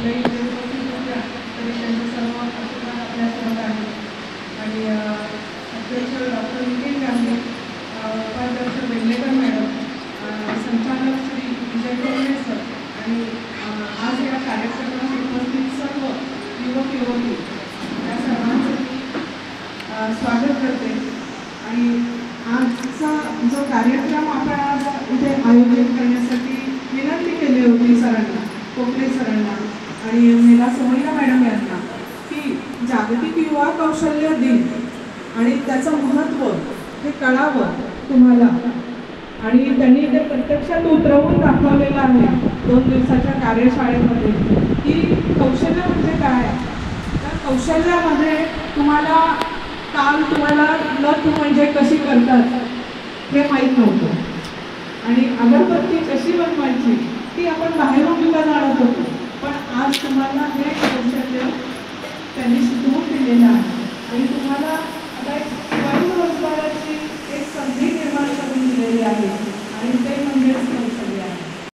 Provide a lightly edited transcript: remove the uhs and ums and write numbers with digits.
आपल्या इथे उपस्थित होत्या तरी त्यांचे सर्व आशीर्वाद आपल्यासोबत आहे. आणि अध्यक्ष डॉक्टर नितीन गांधी, उपाध्यक्ष वेल्लेकर मॅडम, संचालक श्री विजय कोल्हे सर आणि आज या कार्यक्रमात उपस्थित सर्व युवक युवती या सर्वांचं मी स्वागत करते. आणि आजचा जो कार्यक्रम आपण आज इथे आयोजित करण्यासाठी विनंती केली होती सरांना, कोकणे सरांना आणि मेला सोमय्या मॅडम यांना की जागतिक युवा कौशल्य दिन आणि त्याचं महत्त्व हे कळावं तुम्हाला. आणि त्यांनी ते प्रत्यक्षात उतरवून दाखवलेलं आहे 2 दिवसाच्या कार्यशाळेमध्ये की कौशल्य म्हणजे काय. तर कौशल्यामध्ये तुम्हाला लथ म्हणजे कशी करतात हे माहीत नव्हतं आणि अगरबत्ती कशी बनवायची ती आपण बाहेरून विकत आणत होतो. पण आज तुम्हाला हे कौशल्य त्यांनी शिकवून दिलेलं आहे आणि तुम्हाला आता एक स्वयंरोजगाराची एक संधी निर्माण करून दिलेली आहे आणि ते म्हणजे